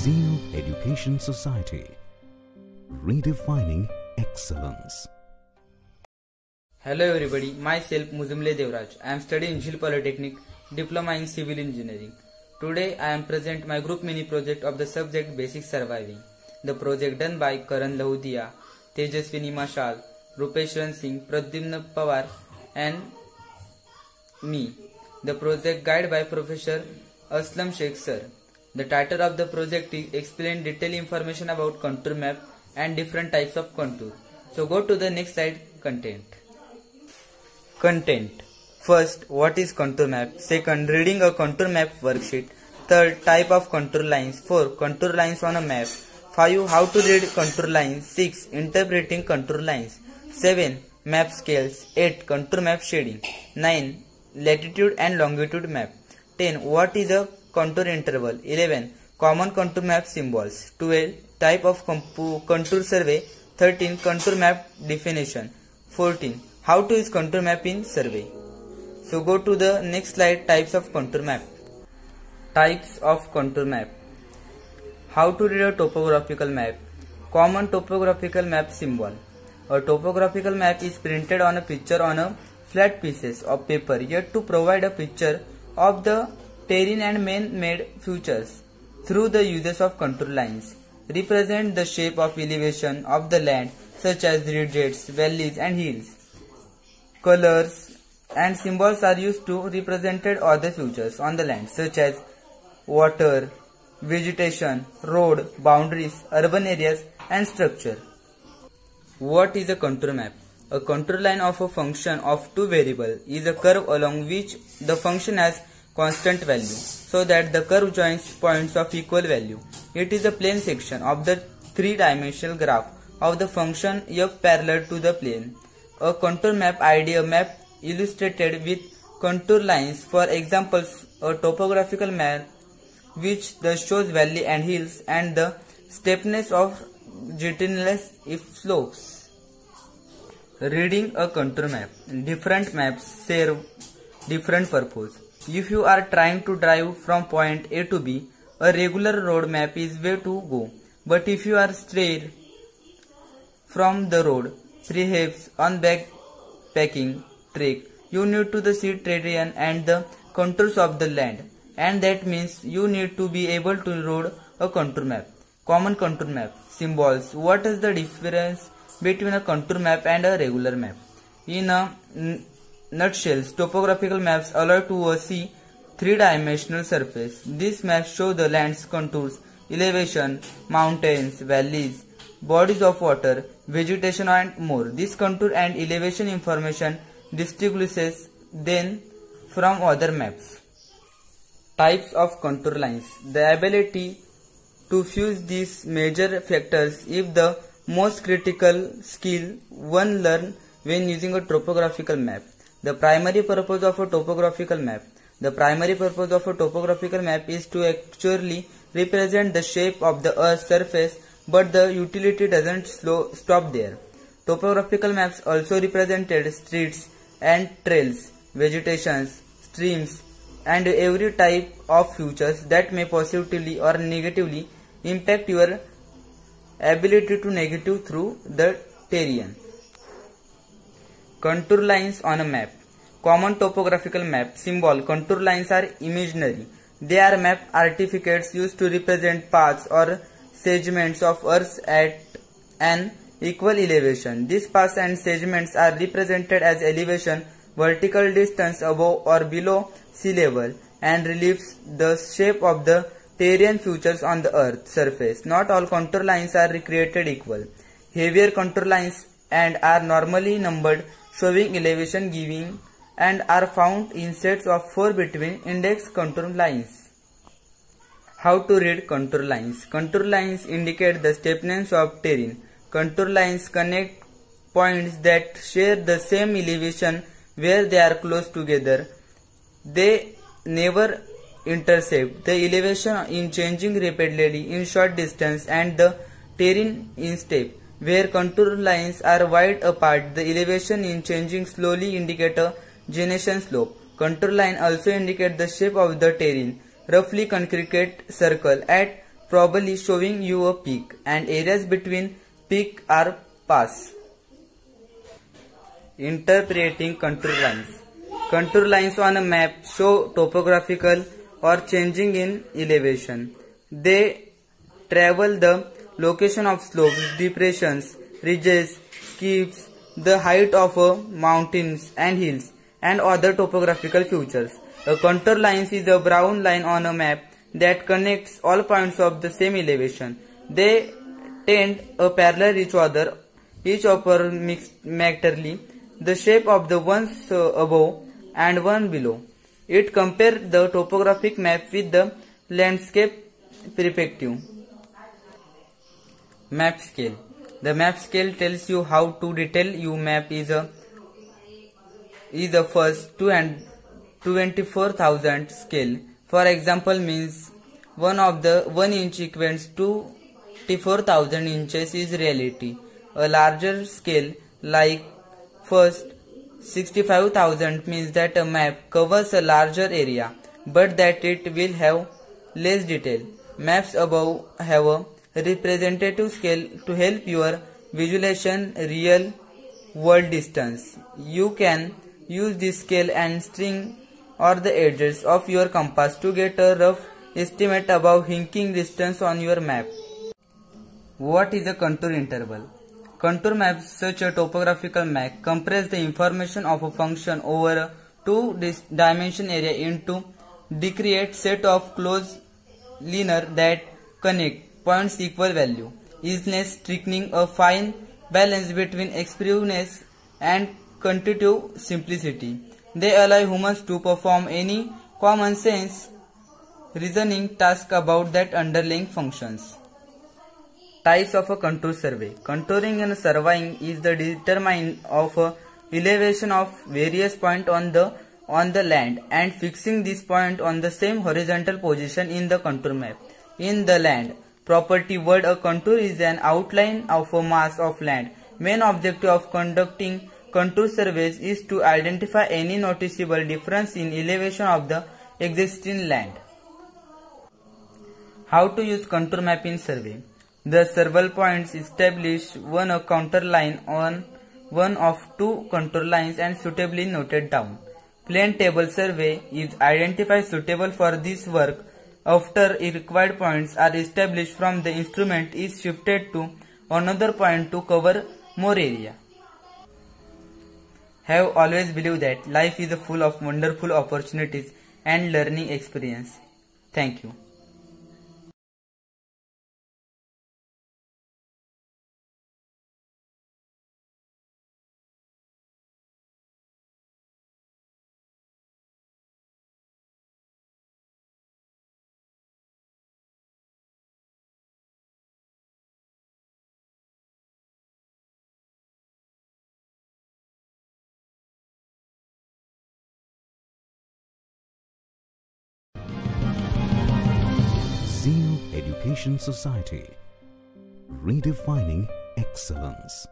Zeno Education Society, redefining excellence. Hello everybody, myself Muzumle Devraj. I am studying Jhil Polytechnic, Diploma in Civil Engineering. Today I am present my group mini project of the subject Basic Surviving. The project done by Karan Lahudia, Tejaswini Mashal, Rupesh Ran Singh, Pradyumna Pawar and me. The project guided by Professor Aslam Sheikh Sir. The title of the project is Explain Detailed Information about Contour Map and Different Types of Contour. So go to the next slide, Content. Content. First, what is contour map? Second, reading a contour map worksheet. Third, type of contour lines. 4. Contour lines on a map. 5. How to read contour lines. 6. Interpreting contour lines. 7. Map scales. 8. Contour map shading. 9. Latitude and longitude map. 10. What is a contour interval? 11. Common contour map symbols. 12. Type of contour survey. 13. Contour map definition. 14. How to use contour map in survey. So go to the next slide, types of contour map. Types of contour map. How to read a topographical map. Common topographical map symbol. A topographical map is printed on a picture on a flat pieces of paper yet to provide a picture of the terrain and man-made features through the uses of contour lines. Represent the shape of elevation of the land such as ridges, valleys and hills. Colors and symbols are used to represent other features on the land such as water, vegetation, road, boundaries, urban areas and structure. What is a contour map? A contour line of a function of two variables is a curve along which the function has constant value so that the curve joins points of equal value. It is a plane section of the three-dimensional graph of the function f parallel to the plane. A contour map idea map illustrated with contour lines. For examples, a topographical map which shows valley and hills and the steepness of gentleness if slopes. Reading a contour map. Different maps serve different purpose. If you are trying to drive from point A to B, a regular road map is way to go. But if you are strayed from the road, perhaps on backpacking trek, you need to see terrain and the contours of the land, and that means you need to be able to read a contour map. Common contour map symbols. What is the difference between a contour map and a regular map? In a nutshell, topographical maps allow to see three-dimensional surface. These maps show the land's contours, elevation, mountains, valleys, bodies of water, vegetation and more. This contour and elevation information distinguishes them from other maps. Types of contour lines. The ability to fuse these major factors is the most critical skill one learns when using a topographical map. The primary purpose of a topographical map. The primary purpose of a topographical map is to actually represent the shape of the Earth's surface, but the utility doesn't stop there. Topographical maps also represented streets and trails, vegetations, streams, and every type of features that may positively or negatively impact your ability to navigate through the terrain. Contour lines on a map. Common topographical map symbol. Contour lines are imaginary. They are map artifacts used to represent paths or segments of Earth at an equal elevation. These paths and segments are represented as elevation, vertical distance above or below sea level, and reliefs the shape of the terrain features on the Earth's surface. Not all contour lines are created equal. Heavier contour lines and are normally numbered, showing elevation giving, and are found in sets of 4 between index contour lines. How to read contour lines. Contour lines indicate the steepness of terrain. Contour lines connect points that share the same elevation where they are close together. They never intercept. The elevation in changing rapidly in short distance and the terrain in steep. Where contour lines are wide apart, the elevation in changing slowly indicate a genation slope. Contour line also indicate the shape of the terrain. Roughly concrete circle at probably showing you a peak, and areas between peak are pass. Interpreting contour lines. Contour lines on a map show topographical or changing in elevation. They travel the location of slopes, depressions, ridges, keeps, the height of mountains and hills, and other topographical features. A contour line is a brown line on a map that connects all points of the same elevation. They tend a parallel each approximately the shape of the ones above and one below. It compares the topographic map with the landscape perspective. Map scale. The map scale tells you how to detail your map is a first 24,000 scale. For example, means 1 inch equals to 24,000 inches is reality. A larger scale like first 65,000 means that a map covers a larger area, but that it will have less detail. Maps above have a representative scale to help your visualization real world distance. You can use this scale and string or the edges of your compass to get a rough estimate about hinking distance on your map. What is a contour interval? Contour maps, such a topographical map, compress the information of a function over a two-dimension area into discrete set of closed linear that connect points equal value. Easiness, striking a fine balance between expressiveness and quantitative simplicity. They allow humans to perform any common sense reasoning task about that underlying functions. Types of a contour survey. Contouring and surveying is the determining of elevation of various points on the land and fixing this point on the same horizontal position in the contour map. In the land property world, a contour is an outline of a mass of land. Main objective of conducting contour surveys is to identify any noticeable difference in elevation of the existing land. How to use contour map in survey? The several points establish one contour line on one of two contour lines and suitably noted down. Plane table survey is identified suitable for this work after required points are established from the instrument is shifted to another point to cover more area. Have always believed that life is full of wonderful opportunities and learning experience. Thank you. Zeal Education Society, redefining excellence.